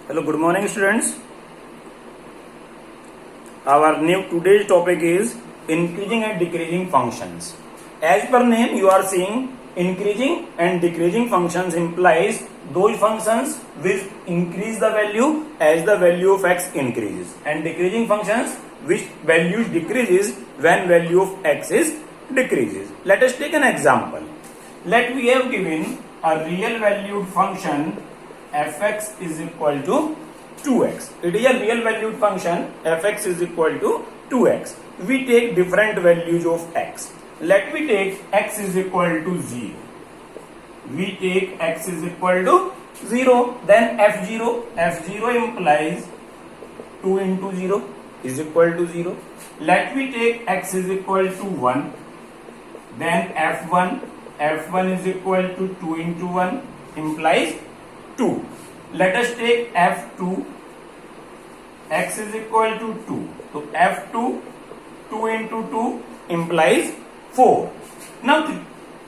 Hello, good morning, students. Our new today's topic is increasing and decreasing functions. As per name, you are seeing increasing and decreasing functions implies those functions which increase the value as the value of x increases, and decreasing functions which value decreases when value of x is decreases. Let us take an example. Let we have given a real valued function fx is equal to 2x. It is a real valued function fx is equal to 2x. We take different values of x. Let me take x is equal to 0. We take x is equal to 0. Then f0 implies 2 into 0 is equal to 0. Let me take x is equal to 1. Then f1 is equal to 2 into 1 implies 2. Let us take f2. X is equal to 2. So f2 2 into 2 implies 4. Now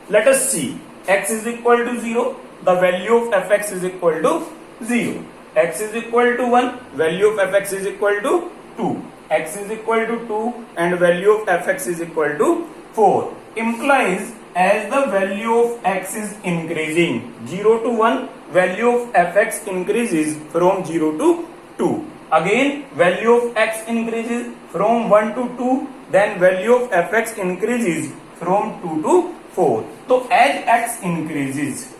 let us see. X is equal to 0. The value of fx is equal to 0. X is equal to 1. Value of fx is equal to 2. X is equal to 2 and value of fx is equal to 4. Implies as the value of x is increasing 0 to 1, value of fx increases from 0 to 2. Again, value of x increases from 1 to 2, then value of fx increases from 2 to 4. So as x increases,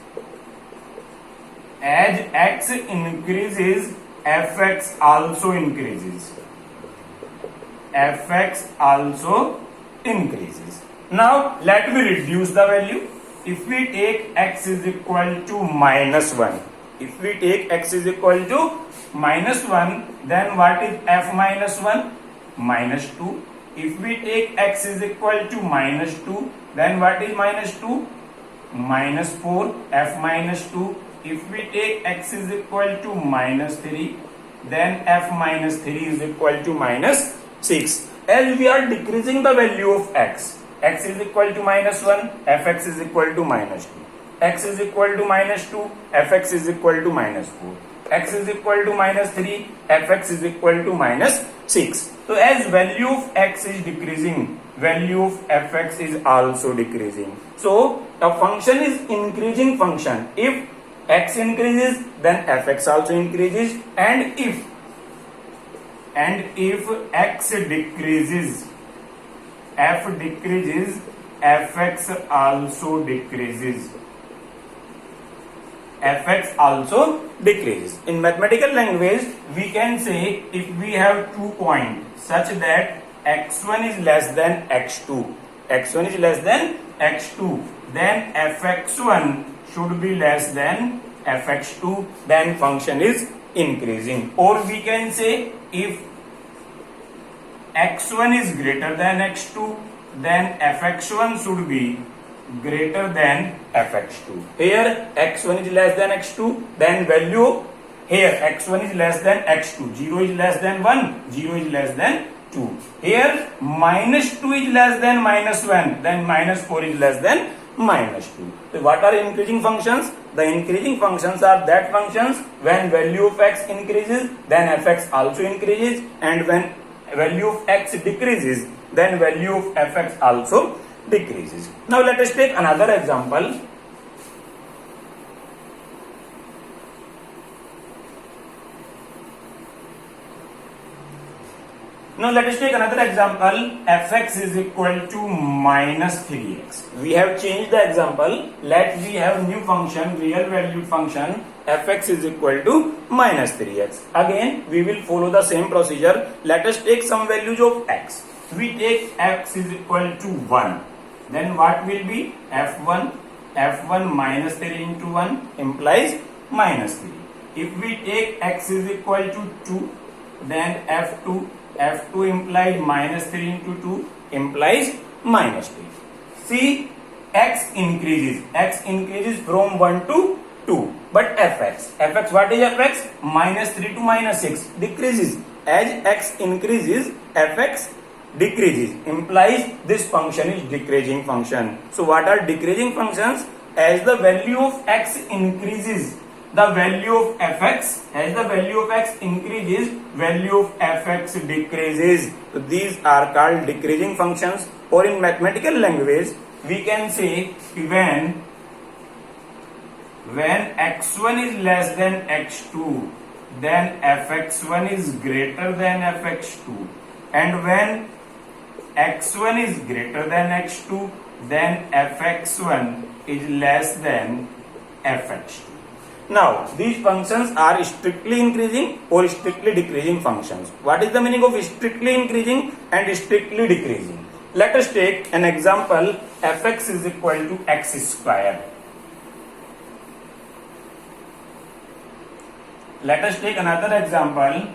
fx also increases. Fx also increases. Now let me reduce the value. If we take x is equal to minus 1, if we take x is equal to minus 1, then what is f minus 1? Minus 2. If we take x is equal to minus 2, then what is minus 2? Minus 4, f minus 2. If we take x is equal to minus 3, then f minus 3 is equal to minus 6. As we are decreasing the value of x is equal to minus 1, fx is equal to minus 2. X is equal to minus 2, fx is equal to minus 4. X is equal to minus 3, fx is equal to minus 6. So as value of x is decreasing, value of fx is also decreasing. So a function is increasing function. If x increases, then fx also increases, and if x decreases, f decreases, fx also decreases. Fx also decreases. In mathematical language, we can say if we have 2 points such that x1 is less than x2, x1 is less than x2, then fx1 should be less than fx2, then function is increasing. Or we can say if x1 is greater than x2, then fx1 should be greater than fx2. Here x1 is less than x2, then value here x1 is less than x2, 0 is less than 1, 0 is less than 2. Here minus 2 is less than minus 1, then minus 4 is less than minus 2. So what are increasing functions? The increasing functions are that functions when value of x increases, then fx also increases, and when value of x decreases, then value of fx also decreases. Now let us take another example. Now let us take another example. Fx is equal to minus 3x. We have changed the example. Let we have new function, real valued function. Fx is equal to minus 3x. Again, we will follow the same procedure. Let us take some values of x. We take x is equal to 1. Then what will be f1? f1 minus 3 into 1 implies minus 3. If we take x is equal to 2, then f2 implies minus 3 into 2 implies minus 3. See, x increases from 1 to 2. But fx, what is fx? Minus 3 to minus 6 decreases. As x increases, fx decreases, implies this function is decreasing function. So what are decreasing functions? As the value of x increases, the value of fx, as the value of x increases, value of fx decreases. So these are called decreasing functions, or in mathematical language we can say when x1 is less than x2, then fx1 is greater than fx2, and when x1 is greater than x2, then fx1 is less than fx2. Now these functions are strictly increasing or strictly decreasing functions. What is the meaning of strictly increasing and strictly decreasing? Let us take an example. Fx is equal to x square. Let us take another example.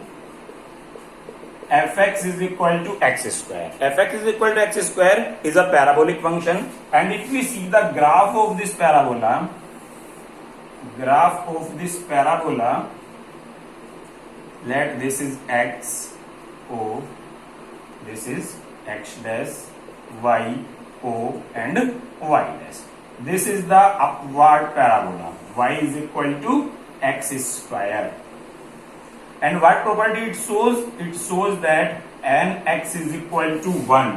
Fx is equal to x square. Fx is equal to x square is a parabolic function, and if we see the graph of this parabola, let this is x o, this is x dash, y o, and y dash. This is the upward parabola. Y is equal to x square. And what property it shows? It shows that n x is equal to 1.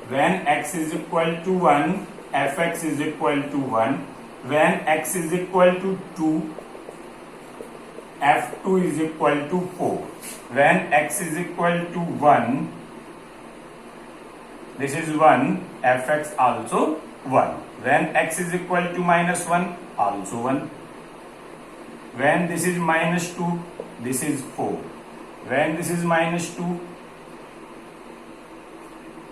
When x is equal to 1, fx is equal to 1. When x is equal to 2, f2 is equal to 4. When x is equal to 1, this is 1, fx also 1. When x is equal to minus 1, also 1. When this is minus 2, this is 4. When this is minus 2,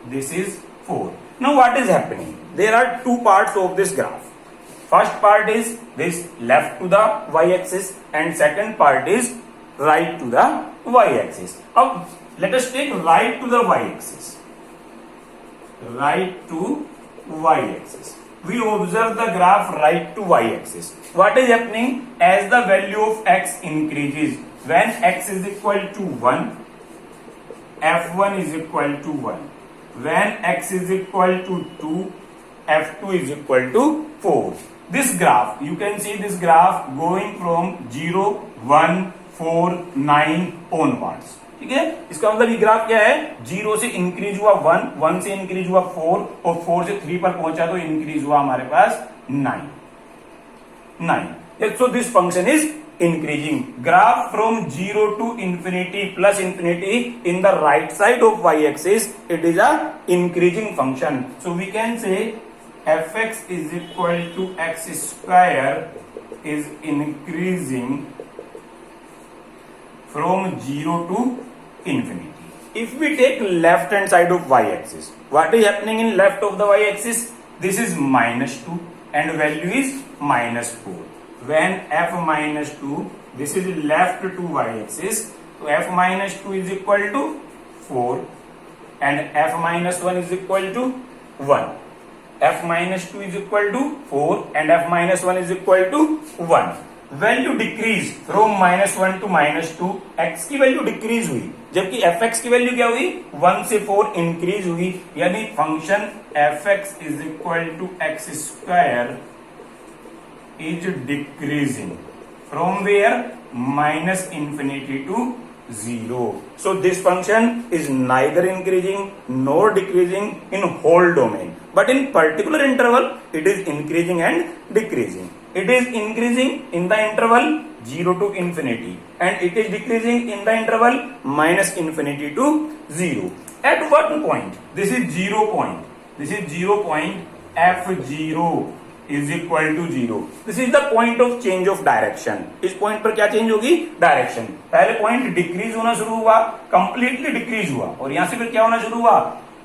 this is 4. Now what is happening? There are two parts of this graph. First part is this left to the y-axis, and second part is right to the y-axis. Now let us take right to the y-axis. Right to y-axis. We observe the graph right to y-axis. What is happening? As the value of x increases, when x is equal to 1, f1 is equal to 1. When x is equal to 2, f2 is equal to 4. This graph, you can see this graph going from 0, 1, 4, 9 onwards. ठीक है, इसका मतलब ये graph क्या है? 0 से increase हुआ 1, 1 से इंक्रीज हुआ 4, और 4 से 3 पर पहुंचा तो इंक्रीज हुआ हमारे पास 9. So this function is increasing. Graph from 0 to infinity plus infinity in the right side of y-axis, it is a increasing function. So we can say fx is equal to x square is increasing from 0 to infinity. If we take left hand side of y-axis, what is happening in left of the y-axis? This is minus 2 and value is minus 4. When f minus 2, this is left to y-axis, so f minus 2 is equal to 4 and f minus 1 is equal to 1. F minus 2 is equal to 4 and f minus 1 is equal to 1. Value decrease from -1 to -2, x की value decrease हुई, जबकि fx की value क्या हुई? 1 से 4 increase हुई, यानी function fx is equal to x square is decreasing from where? -infinity to 0. So this function is neither increasing nor decreasing in whole domain, but in particular interval it is increasing and decreasing. It is increasing in the interval 0 to infinity and it is decreasing in the interval -infinity to 0. At what point? This is 0 point. This is 0 point. f0 is equal to 0. This is the point of change of direction. इस point पर क्या change होगी? Direction. पहले point decrease होना शुरू हुआ, completely decrease हुआ, और यहां से फिर क्या होना शुरू हुआ?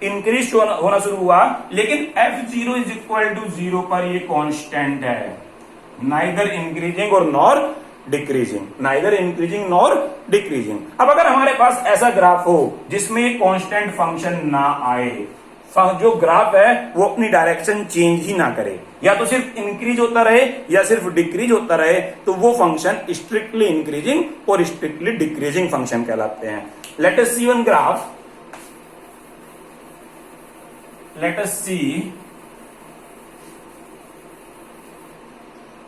इंक्रीज होना शुरू हुआ, लेकिन f0 इज इक्वल टू 0 पर ये कांस्टेंट है, नाइदर इंक्रीजिंग और nor decreasing, neither increasing nor decreasing. अब अगर हमारे पास ऐसा ग्राफ हो जिसमें कांस्टेंट फंक्शन ना आए, जो ग्राफ है वो अपनी डायरेक्शन चेंज ही ना करे, या तो सिर्फ इंक्रीज होता रहे या सिर्फ डिक्रीज होता रहे, तो वो फंक्शन स्ट्रिक्टली इंक्रीजिंग और स्ट्रिक्टली डिक्रीजिंग फंक्शन कहलाते हैं. Let us C one graph. Let us C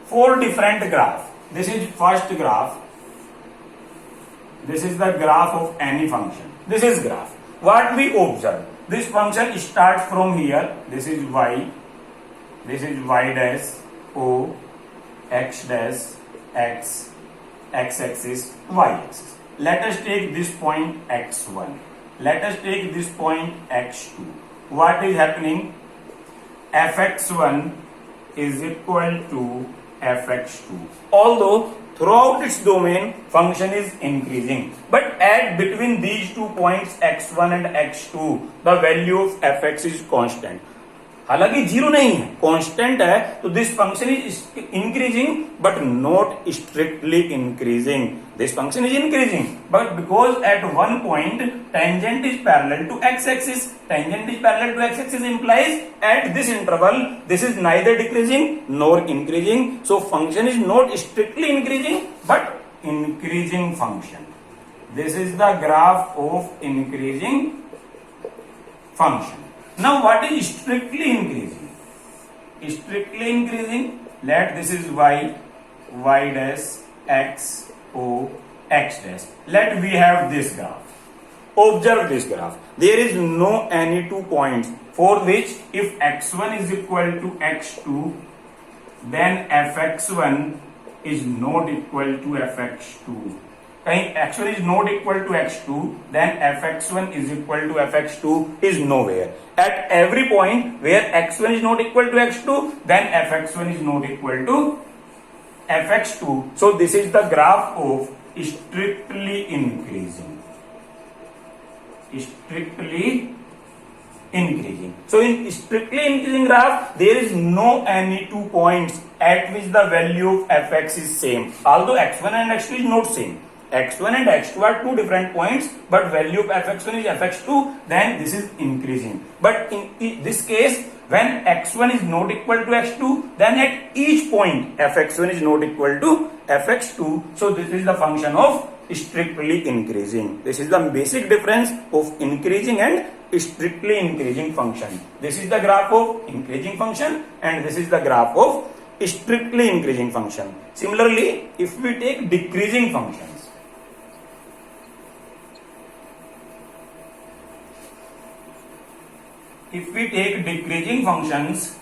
4 different graph. this is first graph. This is the graph of any function. This is graph. What we observe? This function starts from here. This is y. This is y dash o, x dash x, x axis, y axis. Let us take this point x1. Let us take this point x2. What is happening? Fx1 is equal to fx2. Although throughout its domain function is increasing, but at between these 2 points x1 and x2 the value of fx is constant. हालांकि zero नहीं है, constant है, तो this function is increasing but not strictly increasing. This function is increasing but because at one point tangent is parallel to x axis. Tangent is parallel to x axis implies at this interval this is neither decreasing nor increasing. So function is not strictly increasing but increasing function. This is the graph of increasing function. Now what is strictly increasing? Strictly increasing, let this is y, y dash, x, o, x dash. Let we have this graph. Observe this graph. There is no any 2 points for which if x1 is equal to x2, then fx1 is not equal to fx2. कहीं x1 is not equal to x2, then fx1 is equal to fx2 is nowhere. At every point where x1 is not equal to x2, then fx1 is not equal to fx2. So this is the graph of strictly increasing. Strictly increasing. So in strictly increasing graph, there is no any 2 points at which the value of fx is same. Although x1 and x2 is not same. x1 and x2 are 2 different points, but value of fx1 is fx2, then this is increasing. But in this case, when x1 is not equal to x2, then at each point fx1 is not equal to fx2. So this is the function of strictly increasing. This is the basic difference of increasing and strictly increasing function. This is the graph of increasing function and this is the graph of strictly increasing function. Similarly, if we take decreasing functions, if we take decreasing functions,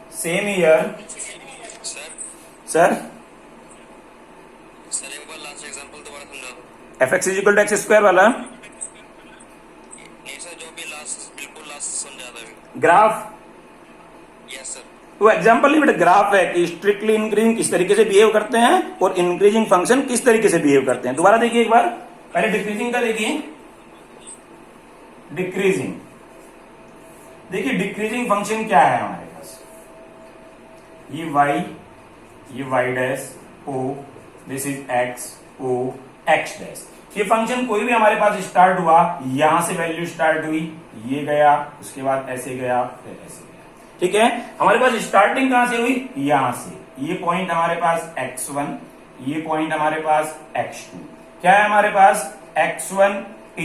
same here. Sir, एक बार last example दोबारा समझा दो. fx is equal to x square वाला नहीं sir, जो भी last बिल्कुल last समझा था अभी. ग्राफ. Yes sir. तो एग्जाम्पल नहीं बेटा, ग्राफ है कि स्ट्रिक्टली इंक्रीजिंग किस तरीके से बिहेव करते हैं और इंक्रीजिंग फंक्शन किस तरीके से बिहेव करते हैं. दोबारा देखिए एक बार, पहले डिक्रीजिंग का देखिए. डिक्रीजिंग, देखिए डिक्रीजिंग फंक्शन क्या है हमारे पास. ये y dash o, this is x o x dash. ये फंक्शन कोई भी हमारे पास स्टार्ट हुआ, यहां से वैल्यू स्टार्ट हुई, ये गया, उसके बाद ऐसे गया, फिर ऐसे गया. ठीक है, हमारे पास स्टार्टिंग कहां से हुई, यहां से. ये पॉइंट हमारे पास x1, ये पॉइंट हमारे पास x2. क्या है हमारे पास, x1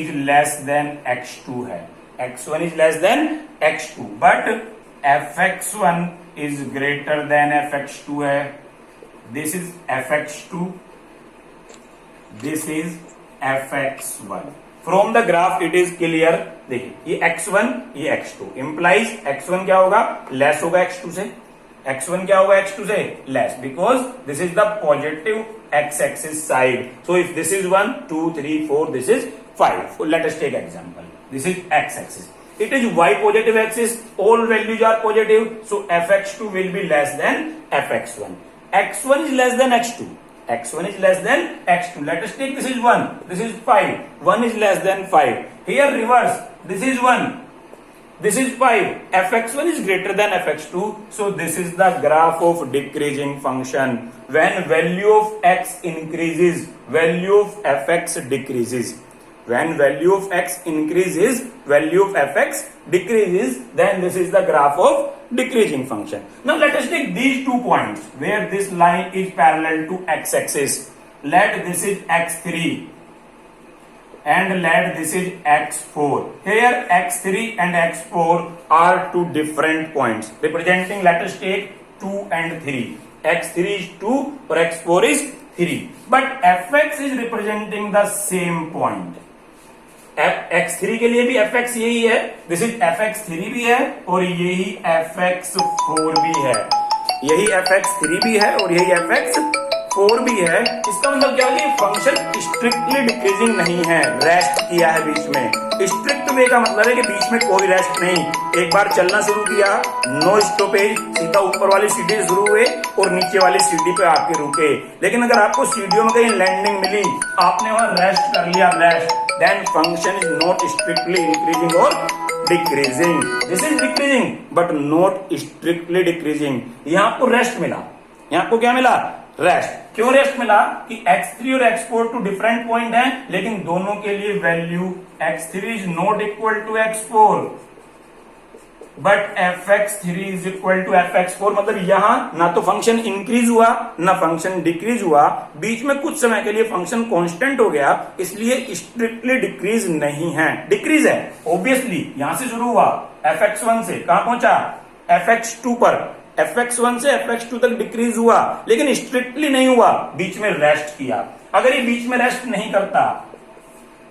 is less than x2 है. x1 is less than x2, but fx1 is greater than fx2 है. This is fx2, this is fx1. From the graph it is clear. देखिए ये x1 ये x2 implies x1 क्या होगा, less होगा x2 से. x1 क्या होगा x2 से, less, because this is the positive x axis side. So if this is 1 2 3 4, this is 5. So let us take example. This is x axis. It is y positive axis. All values are positive. So fx2 will be less than fx1. x1 is less than x2. x1 is less than x2. Let us take this is 1. This is 5. 1 is less than 5. Here reverse. This is 1. This is 5. fx1 is greater than fx2. So this is the graph of decreasing function. When value of x increases, value of fx decreases. When value of x increases, value of fx decreases, then this is the graph of decreasing function. Now let us take these 2 points where this line is parallel to x-axis. Let this is x3 and let this is x4. Here x3 and x4 are 2 different points representing, let us take 2 and 3. x3 is 2 और x4 is 3, but fx is representing the same point. x3 के लिए भी fx यही है, this is fx3 भी है और यही fx4 भी है, यही fx3 भी है और यही fx4 भी है। इसका मतलब क्या है, फंक्शन स्ट्रिक्टली डिक्रीजिंग नहीं है, रेस्ट किया है बीच में। स्ट्रिक्ट वे का मतलब है कि बीच में कोई रेस्ट नहीं, एक बार चलना शुरू किया, नो स्टॉपेज, सीधा ऊपर वाली सीढ़ी से शुरू हुए और नीचे वाली सीढ़ी पे आके रुके। लेकिन अगर आपको सीढ़ियों में कहीं लैंडिंग मिली, आपने वहां रेस्ट कर लिया, rest, then function is not strictly increasing और decreasing. This is decreasing but not strictly decreasing. यहां आपको रेस्ट मिला, यहां आपको क्या मिला, रेस्ट। क्यों रेस्ट मिला कि x3 और x4 टू डिफरेंट पॉइंट है, लेकिन दोनों के लिए value x3 is not equal to x4 but fx3 is equal to fx4। मतलब यहां ना तो फंक्शन इंक्रीज हुआ ना फंक्शन डिक्रीज हुआ, बीच में कुछ समय के लिए फंक्शन कांस्टेंट हो गया, इसलिए स्ट्रिक्टली डिक्रीज नहीं है, डिक्रीज है ऑब्वियसली। यहां से शुरू हुआ fx1 से, कहां पहुंचा, fx2 पर, fx1 से fx2 तक डिक्रीज हुआ, लेकिन स्ट्रिक्टली नहीं हुआ, बीच में रेस्ट किया। अगर ये बीच में रेस्ट नहीं करता,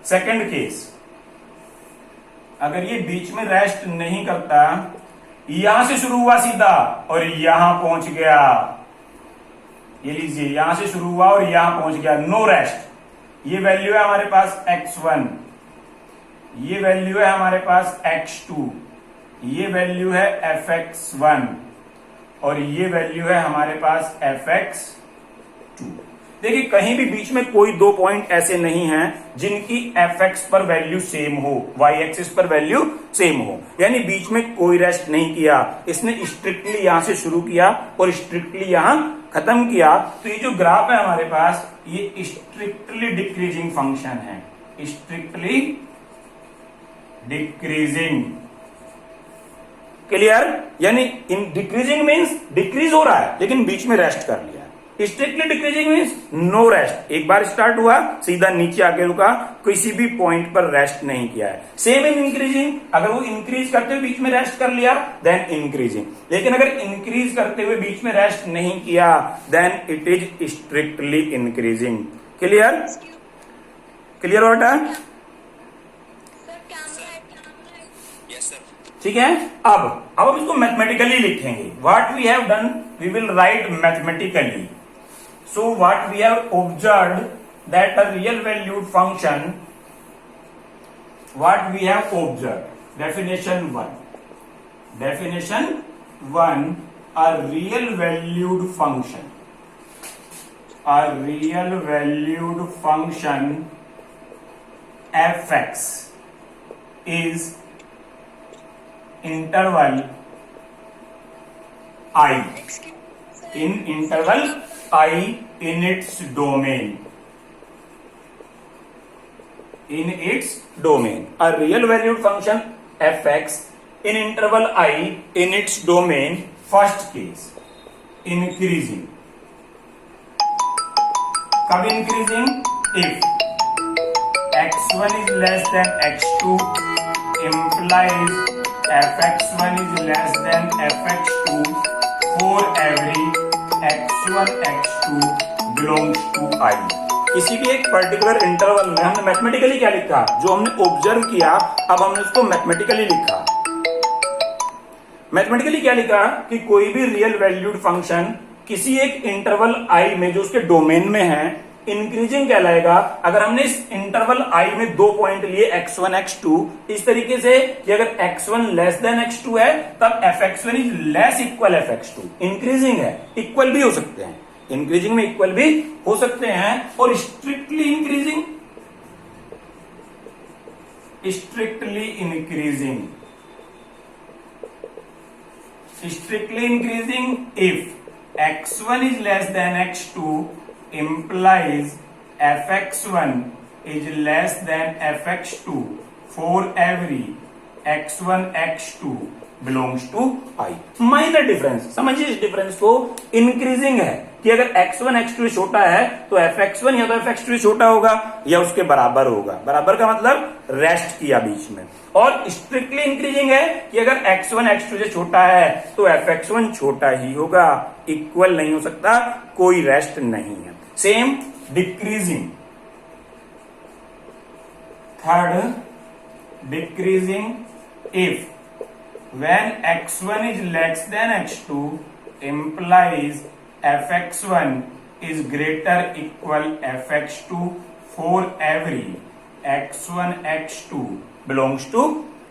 सेकंड केस, अगर ये बीच में रेस्ट नहीं करता, यहां से शुरू हुआ सीधा और यहां पहुंच गया, ये लीजिए यहां से शुरू हुआ और यहां पहुंच गया, नो रेस्ट। ये वैल्यू है हमारे पास x1, ये वैल्यू है हमारे पास x2, ये वैल्यू है fx1 और ये वैल्यू है हमारे पास fx2। देखिए कहीं भी बीच में कोई दो पॉइंट ऐसे नहीं हैं जिनकी fx पर वैल्यू सेम हो, y एक्सिस पर वैल्यू सेम हो, यानी बीच में कोई रेस्ट नहीं किया, इसने स्ट्रिक्टली यहां से शुरू किया और स्ट्रिक्टली यहां खत्म किया। तो ये जो ग्राफ है हमारे पास, ये स्ट्रिक्टली डिक्रीजिंग फंक्शन है, स्ट्रिक्टली डिक्रीजिंग। क्लियर, यानी इन डिक्रीजिंग मीन्स डिक्रीज हो रहा है लेकिन बीच में रेस्ट कर लिया। Strictly decreasing means no rest, एक बार स्टार्ट हुआ सीधा नीचे आके रुका, किसी भी पॉइंट पर रेस्ट नहीं किया है। सेम इन इंक्रीजिंग, अगर वो इंक्रीज करते हुए बीच में रेस्ट कर लिया देन इंक्रीजिंग, लेकिन अगर इंक्रीज करते हुए बीच में रेस्ट नहीं किया then it is strictly increasing. Clear, clear what है, Yes, sir. ठीक है। अब हम इसको मैथमेटिकली लिखेंगे। What we have done, we will write mathematically. So what we have observed that a real valued function, what we have observed, definition 1, a real valued function, a real valued function fx is interval I, in interval I in its domain, in its domain, a real valued function fx in interval I in its domain, first case increasing, कब increasing, if x1 is less than x2 implies fx1 is less than fx2 for every x1 x2 belongs to I। किसी भी एक particular interval में हमने mathematically क्या लिखा, जो हमने ऑब्जर्व किया, अब हमने उसको मैथमेटिकली लिखा। मैथमेटिकली क्या लिखा कि कोई भी रियल वैल्यूड फंक्शन किसी एक इंटरवल I में जो उसके डोमेन में है इंक्रीजिंग कहलाएगा। अगर हमने इस इंटरवल I में दो पॉइंट लिए x1 x2 इस तरीके से कि अगर x1 लेस देन x2 है तब fx1 is less equal fx2, increasing है, इक्वल भी हो सकते हैं, इंक्रीजिंग में इक्वल भी हो सकते हैं, और strictly increasing, strictly increasing, strictly increasing if x1 is less than x2 implies fx1 is less than fx2 for every x1 x2 belongs to I. Minor difference समझिए, इस डिफरेंस को इंक्रीजिंग है कि अगर x1 x2 छोटा है तो fx1 या तो fx2 छोटा होगा या उसके बराबर होगा। बराबर का मतलब रेस्ट किया बीच में। और स्ट्रिक्टली इंक्रीजिंग है कि अगर x1 x2 से छोटा है तो fx1 छोटा ही होगा, इक्वल नहीं हो सकता, कोई रेस्ट नहीं है। Same decreasing, third decreasing if when x1 is less than x2 implies fx1 is greater equal fx2 for every x1 x2 belongs to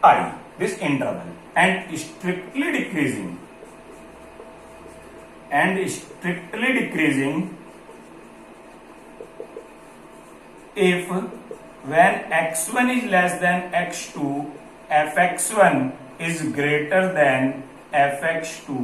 I, this interval, and strictly decreasing if when x1 is less than x2 fx1 is greater than fx2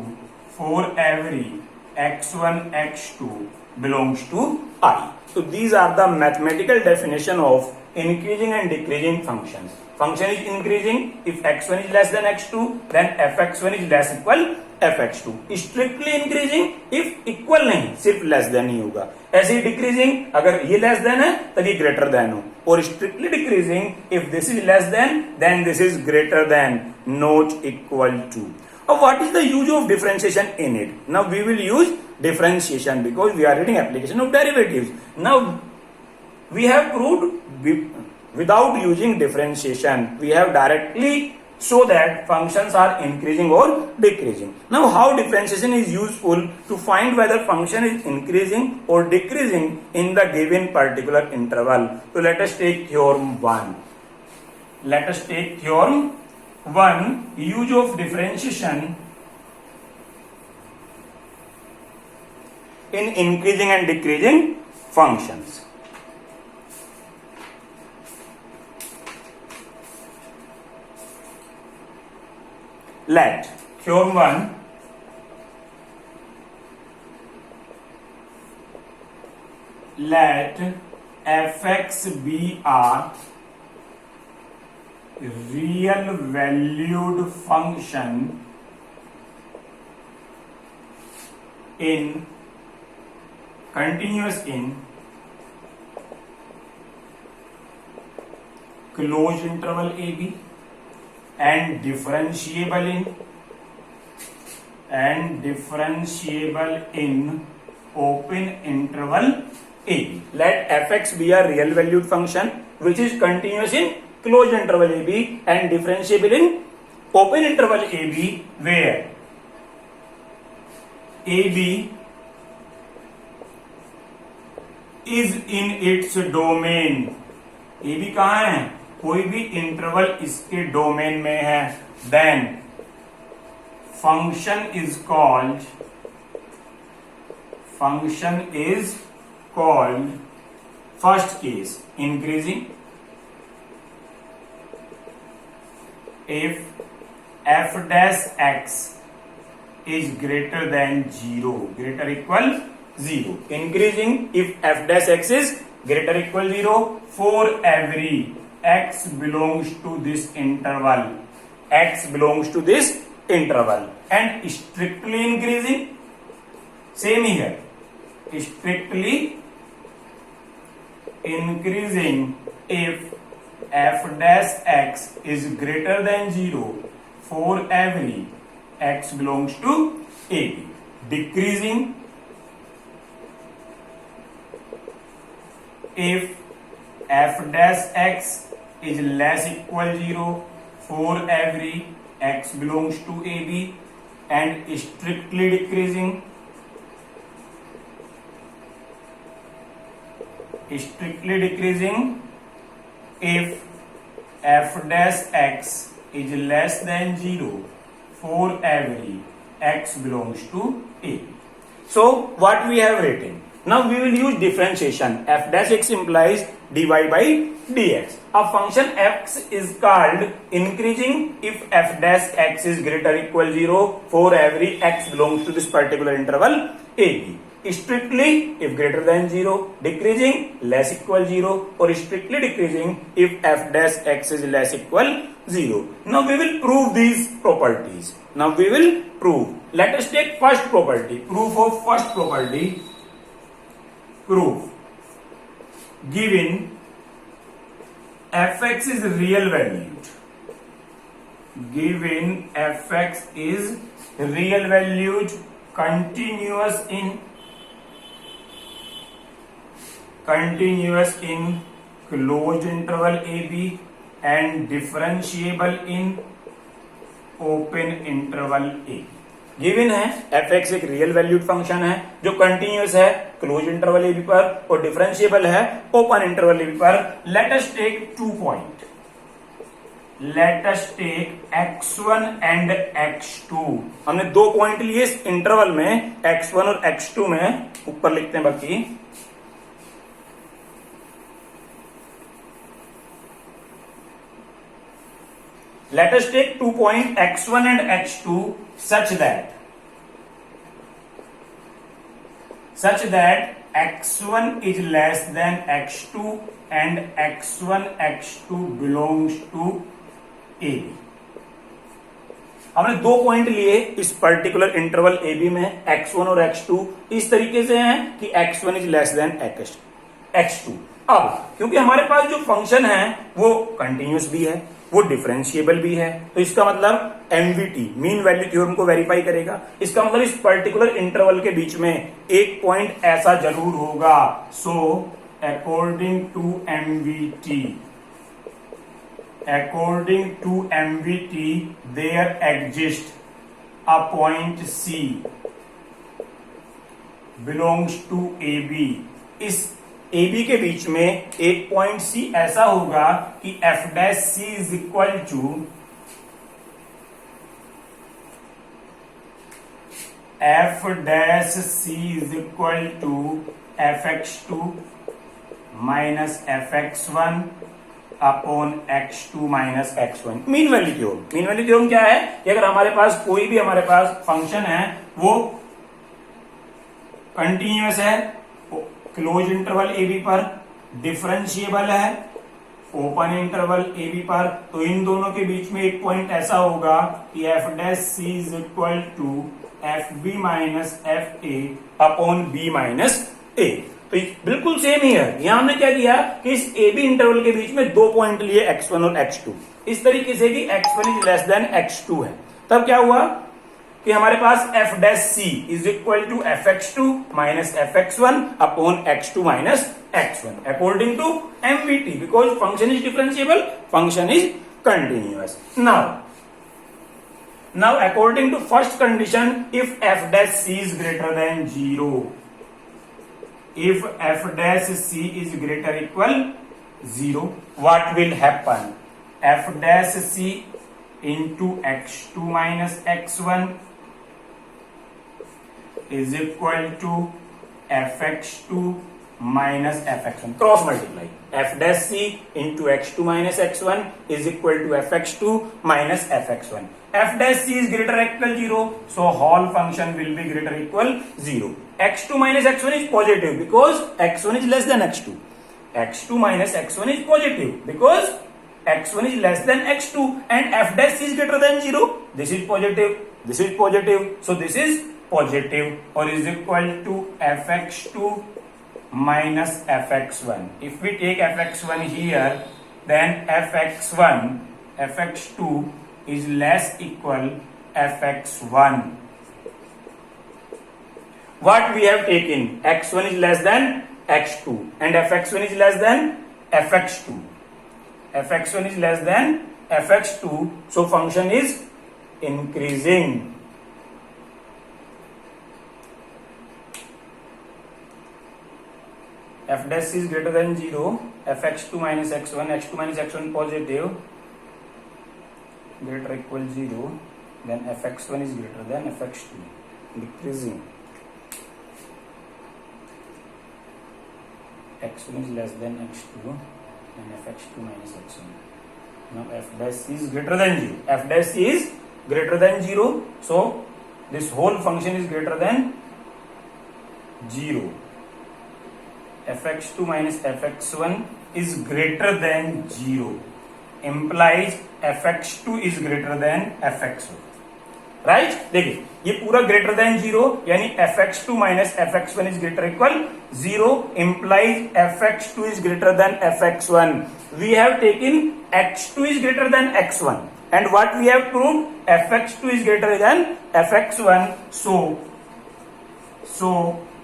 for every x1 x2 belongs to I. So these are the mathematical definition of increasing and decreasing functions. Function is increasing if x1 is less than x2, then fx1 is less equal fx2. Strictly increasing if equal नहीं, सिर्फ less than ही होगा। ऐसे ही decreasing अगर ये less than है तभी greater than हो, और strictly decreasing if this is less than then this is greater than, not equal to. Now what is the use of differentiation in it? Now we will use differentiation because we are reading application of derivatives. Now we have proved without using differentiation, we have directly show that functions are increasing or decreasing. Now how differentiation is useful to find whether function is increasing or decreasing in the given particular interval. So let us take theorem 1. Let us take theorem 1, use of differentiation in increasing and decreasing functions. Let theorem 1 let fx be a real valued function in continuous in closed interval AB and differentiable in open interval AB. Let fx be a real valued function which is continuous in closed interval AB and differentiable in open interval AB, where AB is in its domain. AB कहाँ है? कोई भी interval इसके domain में है, then function is called first case increasing if f dash x is greater than 0, greater equal 0. Increasing if f dash x is greater equal 0 for every x belongs to this interval, and strictly increasing, same here, strictly increasing if f dash x is greater than 0 for every x belongs to AB. Decreasing if f dash x is less equal 0 for every x belongs to AB, and strictly decreasing if f dash x is less than 0 for every x belongs to AB. So what we have written? Now we will use differentiation. F dash x implies dy by dx. A function x is called increasing if f dash x is greater equal 0 for every x belongs to this particular interval AB. strictly if greater than 0, decreasing less equal 0, or strictly decreasing if f dash x is less equal 0. Now we will prove these properties. Now we will prove. Let us take first property. Proof of first property. Proof. Given fx is real valued. Given fx is real valued, continuous in closed interval AB and differentiable in open interval A. Given है fx एक real valued function है जो continuous है close interval A B पर और differentiable है open interval A B पर. Let us take 2 point. Let us take x1 and x2. हमने 2 पॉइंट लिए इस इंटरवल में, x1 और x2 में. ऊपर लिखते हैं बाकी. Let us take 2 point x1 and x2 such that x1 is less than x2 and x1 x2 belongs to AB. हमने 2 पॉइंट लिए इस पर्टिकुलर इंटरवल AB में, x1 और x2 इस तरीके से हैं कि x1 is less than x2. अब क्योंकि हमारे पास जो फंक्शन है वो कंटिन्यूअस भी है, वो डिफरेंशिएबल भी है, तो इसका मतलब एमवीटी मीन वैल्यू थ्योरम को वेरीफाई करेगा. इसका मतलब इस पर्टिकुलर इंटरवल के बीच में एक पॉइंट ऐसा जरूर होगा. So according to MVT there exist a point C belongs to AB. इस AB के बीच में एक पॉइंट C ऐसा होगा कि f dash C is equal to fx2 minus fx1 upon x2 minus x1. Mean value theorem. Mean value theorem क्या है कि अगर हमारे पास कोई भी हमारे पास फंक्शन है वो कंटिन्यूअस है क्लोज इंटरवल ए बी पर, डिफरेंशिएबल है ओपन इंटरवल ए बी पर, तो इन दोनों के बीच में एक पॉइंट ऐसा होगा कि F dash C is equal to F B minus F A upon B minus A. तो बिल्कुल सेम ही है. यहां हमने क्या किया कि इस ए बी इंटरवल के बीच में 2 पॉइंट लिए x1 और x2 इस तरीके से कि x1 is less than x2 है. तब क्या हुआ कि हमारे पास f dash c is equal to fx2 minus fx1 upon x2 minus x1 according to MVT, because function is differentiable, function is continuous. Now according to first condition, if f dash c is greater than 0, if f dash c is greater equal 0, what will happen? F dash c into x2 minus x1 is equal to fx2 minus fx1. Cross multiply. F dash c into x2 minus x1 is equal to fx2 minus fx1. F dash c is greater or equal 0, so whole function will be greater or equal 0. x2 minus x1 is positive because x1 is less than x2. x2 minus x1 is positive because x1 is less than x2 and f dash c is greater than 0. This is positive, this is positive, so this is positive or is equal to fx2 minus fx1. If we take fx1 here, then fx2 is less equal fx1. What we have taken? x1 is less than x2 and fx1 is less than fx2. fx1 is less than fx2, so function is increasing. F dash is greater than 0, fx2 minus x1, x2 minus x1 positive, greater or equal 0, then fx1 is greater than fx2, decreasing. x1 is less than x2 and fx2 minus x1. Now f dash is greater than 0. F dash is greater than 0, so this whole function is greater than 0, fx2 minus fx1 is greater than 0 implies fx2 is greater than fx1. Right देखिए ये पूरा greater than 0 यानी fx2 minus fx1 is greater equal 0 implies fx2 is greater than fx1. We have taken x2 is greater than x1 and what we have proved fx2 is greater than fx1. So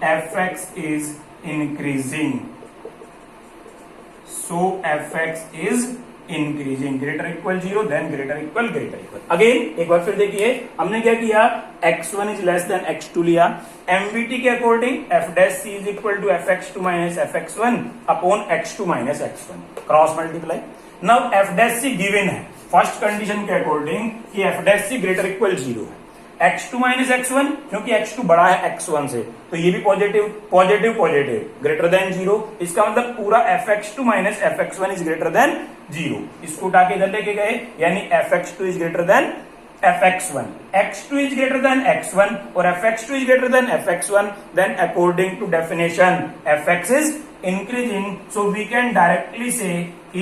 fx is increasing. So fx is increasing greater equal 0 then greater equal again एक बार फिर देखिए हमने क्या किया x1 is less than x2 लिया MVT के according f dash c is equal to fx2 minus fx1 upon x2 minus x1 cross multiply. Now f dash c given है first condition के अकॉर्डिंग कि f dash c greater equal 0 है x2 minus x1 क्योंकि x2 बड़ा है x1 से तो ये भी पॉजिटिव ग्रेटर देन 0. इसका मतलब पूरा fx2 minus fx1 is greater than 0. इसको उठा के इधर लेके गए यानी fx2 is greater than fx1. x2 is greater than x1 और fx2 is greater than fx1 then according to definition fx is increasing. So we can directly say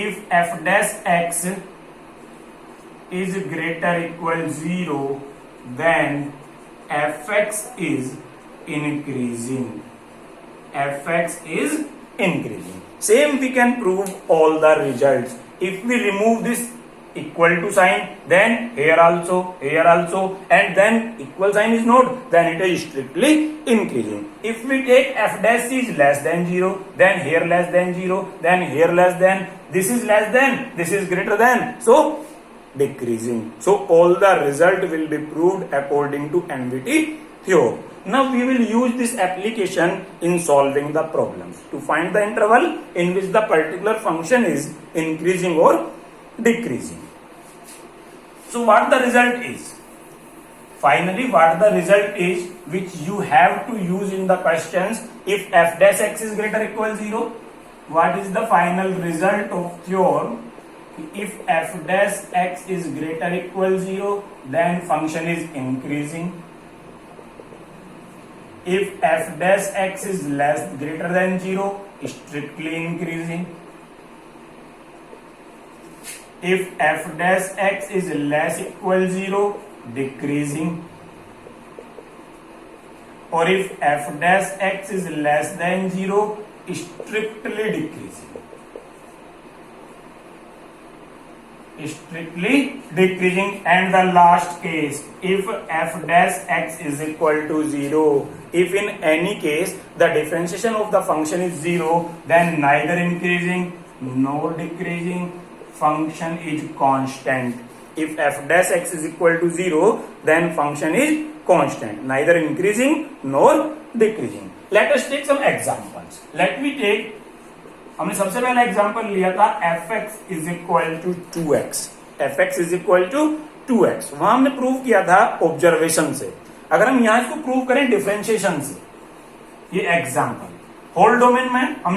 if f dash x is greater equal 0 then fx is increasing. Fx is increasing. Same we can prove all the results. If we remove this equal to sign, then here also, and then equal sign is not, then it is strictly increasing. If we take f dash is less than 0, then here less than 0, then here less than, this is less than, this is greater than, so decreasing. So all the result will be proved according to MVT theorem. Now we will use this application in solving the problems to find the interval in which the particular function is increasing or decreasing. So what the result is? Finally, what the result is which you have to use in the questions if f dash x is greater equal 0. What is the final result of theorem? If f dash x is greater equal 0, then function is increasing. If f dash x is greater than 0, strictly increasing. If f dash x is less equal 0, decreasing. Or if f dash x is less than 0, strictly decreasing. Strictly decreasing. And the last case, if f dash x is equal to 0, if in any case the differentiation of the function is 0, then neither increasing nor decreasing, function is constant. If f dash x is equal to 0, then function is constant, neither increasing nor decreasing. Let us take some examples. Let me take, हमने सबसे पहला example लिया था fx is equal to 2x. fx is equal to 2x. वहां हमने prove किया था observation से. अगर हम यहां इसको प्रूव करें डिफरेंशिएशन से, ये एग्जांपल होल डोमेन में हम